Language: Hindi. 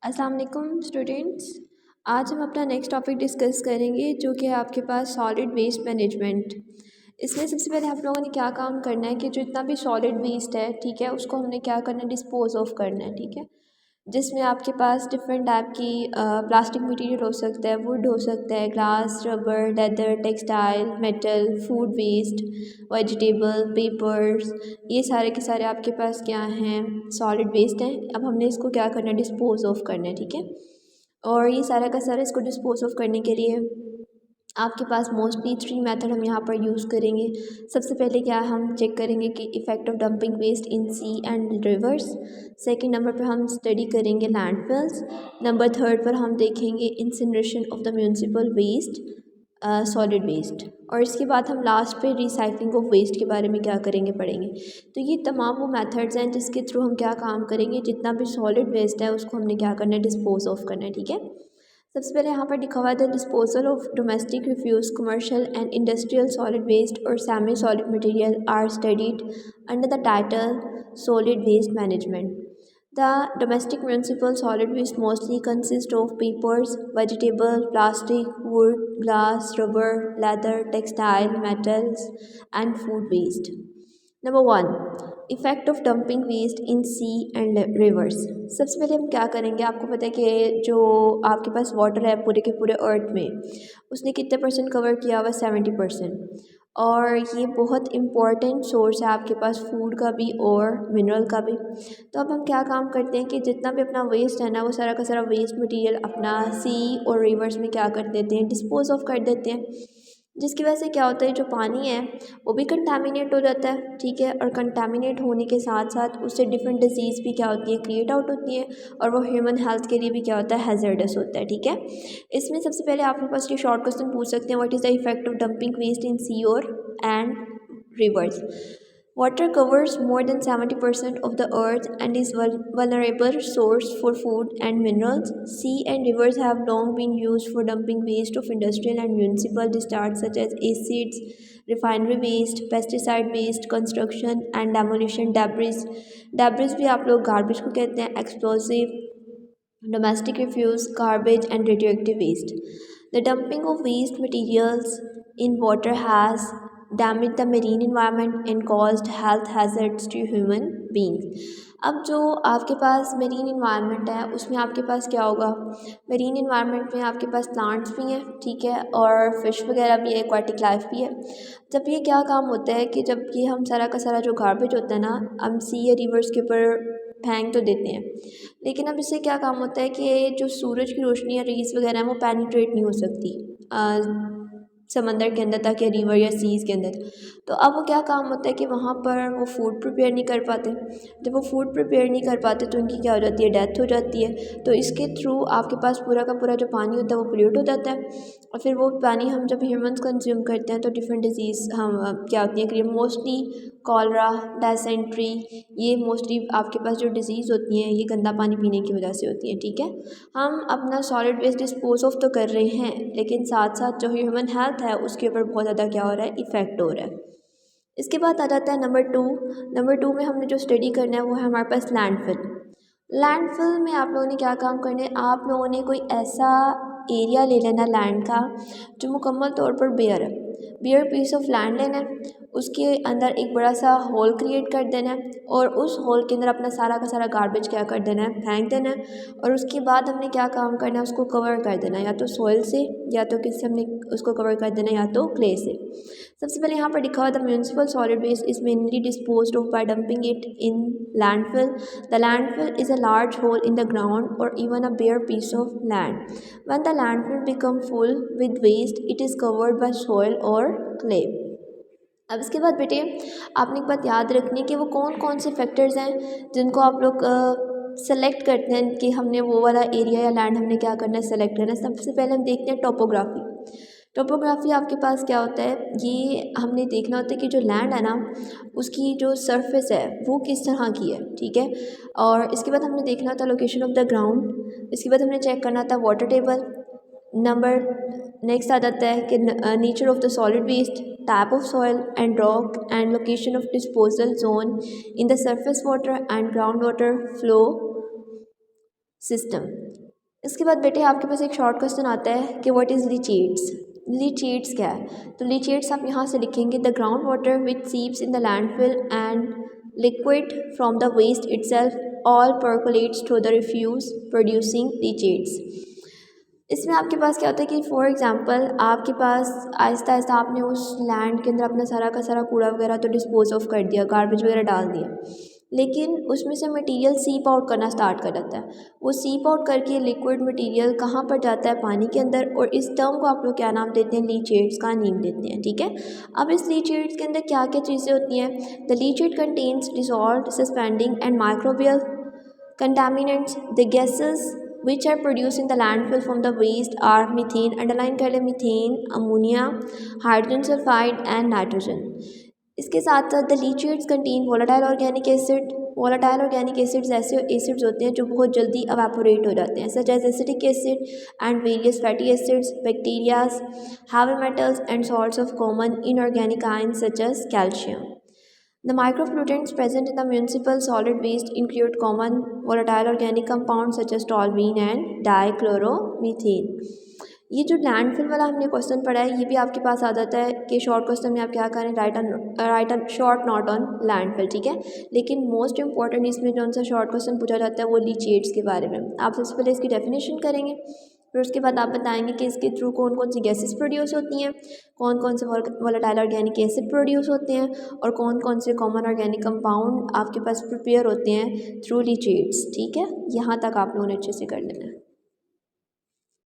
अस्सलाम वालेकुम स्टूडेंट्स। आज हम अपना नेक्स्ट टॉपिक डिस्कस करेंगे जो कि है आपके पास सॉलिड वेस्ट मैनेजमेंट। इसमें सबसे पहले आप लोगों ने क्या काम करना है कि जो इतना भी सॉलिड वेस्ट है, ठीक है, उसको हमने क्या करना है, डिस्पोज ऑफ करना है, ठीक है। जिसमें आपके पास डिफरेंट टाइप की प्लास्टिक मटेरियल हो सकता है, वुड हो सकता है, glass, rubber, leather, textile, metal, food waste, vegetable, papers, ये सारे के सारे आपके पास क्या हैं, सॉलिड वेस्ट हैं। अब हमने इसको क्या करना है, डिस्पोज ऑफ करना है, ठीक है। और ये सारा का सारा इसको डिस्पोज ऑफ करने के लिए आपके पास मोस्टली 3 मेथड हम यहाँ पर यूज़ करेंगे। सबसे पहले क्या हम चेक करेंगे कि effect of dumping waste in sea and rivers. Second number पर हम स्टडी करेंगे लैंडफिल्स। नंबर थर्ड पर हम देखेंगे incineration of the municipal waste, solid waste. और इसके बाद हम लास्ट पे रिसाइकलिंग ऑफ वेस्ट के बारे में क्या करेंगे, पढ़ेंगे। तो ये तमाम वो मेथड्स हैं जिसके थ्रू हम क्या काम करेंगे, जितना भी सॉलिड वेस्ट है उसको हमने क्या करना है, डिस्पोज ऑफ करना है, ठीक है। सबसे पहले यहाँ पर लिखा हुआ है the disposal of domestic refuse, commercial and industrial solid waste और semi solid material are studied under the title solid waste management. The domestic municipal solid waste mostly consist of papers, vegetable, plastic, wood, glass, rubber, leather, textile, metals, and food waste. Number 1, effect of dumping waste in sea and rivers. सबसे पहले हम क्या करेंगे, आपको पता है कि जो आपके पास वाटर है पूरे के पूरे अर्थ में, उसने कितने परसेंट कवर किया हुआ, 70%। और ये बहुत इम्पॉर्टेंट सोर्स है आपके पास फूड का भी और मिनरल का भी। तो अब हम क्या काम करते हैं कि जितना भी अपना वेस्ट है ना, वो सारा का सारा वेस्ट मटेरियल अपना सी और रिवर्स में क्या कर देते हैं, डिस्पोज ऑफ कर देते हैं। जिसकी वजह से क्या होता है, जो पानी है वो भी कंटामिनेट हो जाता है, ठीक है। और कंटामिनेट होने के साथ साथ उससे डिफरेंट डिजीज़ भी क्या होती है, क्रिएट आउट होती है। और वो ह्यूमन हेल्थ के लिए भी क्या होता है, हैजर्डस होता है, ठीक है। इसमें सबसे पहले आपके पास ये शॉर्ट क्वेश्चन पूछ सकते हैं, what is the effect of dumping waste in sea और and rivers. Water covers more than 70% of the earth and is vulnerable source for food and minerals. Sea and rivers have long been used for dumping waste of industrial and municipal discharge such as acids, refinery waste, pesticide waste, construction and demolition debris. Debris भी आप लोग garbage को कहते हैं, explosive, domestic refuse, garbage and radioactive waste. The dumping of waste materials in water has damaged the marine environment and caused health hazards to human beings. अब जो आपके पास मेरीन इन्वायरमेंट है उसमें आपके पास क्या होगा, मेरीन इन्वायरमेंट में आपके पास प्लांट्स भी हैं, ठीक है, और फिश वगैरह भी है, एक्वाटिक लाइफ भी है। जब ये क्या काम होता है कि जब ये हम सारा का सारा जो गार्बेज होता है ना, हम सी या रिवर्स के ऊपर फेंक तो देते हैं, लेकिन अब इससे क्या काम होता है कि जो सूरज की रोशनी या रेस वगैरह है वो पेनिट्रेट नहीं हो सकती समंदर के अंदर तक या रिवर या सीज़ के अंदर। तो अब वो क्या काम होता है कि वहाँ पर वो फूड प्रिपेयर नहीं कर पाते। जब वो फूड प्रिपेयर नहीं कर पाते तो उनकी क्या हो जाती है, डेथ हो जाती है। तो इसके थ्रू आपके पास पूरा का पूरा जो पानी होता है वो पोल्यूट हो जाता है। और फिर वो पानी हम जब ह्यूमंस कंज्यूम करते हैं तो डिफरेंट डिजीज़ हम क्या होती है, मोस्टली कॉलरा, डायसेंट्री, ये मोस्टली आपके पास जो डिजीज़ होती हैं ये गंदा पानी पीने की वजह से होती है, ठीक है। हम अपना सॉलिड वेस्ट डिस्पोज ऑफ तो कर रहे हैं, लेकिन साथ साथ जो ह्यूमन हेल्थ है उसके ऊपर बहुत ज़्यादा क्या हो रहा है, इफ़ेक्ट हो रहा है। इसके बाद आ जाता है नंबर 2 में हमने जो स्टडी करना है वो है हमारे पास लैंडफिल। लैंडफिल में आप लोगों ने क्या काम करना है, आप लोगों ने कोई ऐसा एरिया ले लेना लैंड का जो मुकम्मल तौर पर बेयर है, बेयर पीस ऑफ लैंड लेना है, उसके अंदर एक बड़ा सा होल क्रिएट कर देना है और उस होल के अंदर अपना सारा का सारा गार्बेज क्या कर देना है, फेंक देना है। और उसके बाद हमने क्या काम करना है, उसको कवर कर देना है, या तो सॉइल से या तो किससे हमने उसको कवर कर देना है, या तो क्ले से। सबसे पहले यहाँ पर लिखा हुआ the municipal solid waste is mainly disposed of by dumping it in landfill. The landfill is a large hole in the ground और even a bare piece of land. When the landfill become full with waste, it is covered by soil or clay. अब इसके बाद बेटे आपने एक बात याद रखनी है कि वो कौन कौन से फैक्टर्स हैं जिनको आप लोग सेलेक्ट करते हैं कि हमने वो वाला एरिया या लैंड हमने क्या करना है, सेलेक्ट करना है। सबसे पहले हम देखते हैं टोपोग्राफी। टोपोग्राफी आपके पास क्या होता है, ये हमने देखना होता है कि जो लैंड है ना उसकी जो सरफेस है वो किस तरह की है, ठीक है। और इसके बाद हमने देखना था लोकेशन ऑफ द ग्राउंड। इसके बाद हमने चेक करना था वाटर टेबल। नेक्स्ट आ जाता है कि nature of the solid waste, type of soil and rock and location of disposal zone in the surface water and ground water flow system. इसके बाद बेटे आपके पास एक शॉर्ट क्वेश्चन आता है कि व्हाट इज़ लीचेट्स। लीचेट्स क्या है? तो लीचेट्स आप यहाँ से लिखेंगे the ground water which seeps in the landfill and liquid from the waste itself all percolates through the refuse producing leachates. इसमें आपके पास क्या होता है कि फॉर एग्जांपल आपके पास आहिस्ता आहिस्ता आपने उस लैंड के अंदर अपना सारा का सारा कूड़ा वगैरह तो डिस्पोज ऑफ कर दिया, गार्बेज वगैरह डाल दिया, लेकिन उसमें से मटेरियल सीप आउट करना स्टार्ट कर देता है। वो सीप आउट करके लिक्विड मटेरियल कहाँ पर जाता है? पानी के अंदर, और इस टर्म को आप लोग क्या नाम देते हैं? लीचेट्स का नेम देते हैं, ठीक है। अब इस लीचेट्स के अंदर क्या क्या चीज़ें होती हैं? The leachate contains dissolved suspending and microbial contaminants. The gases which are produced in the landfill from the waste are methane, underline कर ले, methane, ammonia, hydrogen sulfide and nitrogen. इसके साथ साथ the leachates contain volatile organic acid. Volatile organic acids ऐसे एसिड्स होते हैं जो बहुत जल्दी एवापोरेट हो जाते हैं, such as acetic acid and various fatty acids, bacterias, heavy metals and salts of common inorganic ions such as calcium. The micropollutants present in the municipal solid waste include common volatile organic compounds such as toluene and dichloromethane. ये जो लैंडफिल वाला हमने क्वेश्चन पढ़ा है, ये भी आपके पास आ जाता है कि शॉर्ट क्वेश्चन में आप क्या करें? Right a short note on landfill, ठीक है। लेकिन मोस्ट इंपॉर्टेंट इसमें कौन सा शॉर्ट क्वेश्चन पूछा जाता है? वो लीचेट्स के बारे में। आप सबसे पहले इसकी डेफिनेशन करेंगे, फिर उसके बाद आप बताएंगे कि इसके थ्रू कौन कौन सी गैसेस प्रोड्यूस होती हैं, कौन कौन से वोलेटाइल ऑर्गेनिक एसिड प्रोड्यूस होते हैं, और कौन कौन से कॉमन ऑर्गेनिक कंपाउंड आपके पास प्रिपेयर होते हैं थ्रू लीचेट्स, ठीक है। यहाँ तक आप लोगों ने अच्छे से कर लेना है।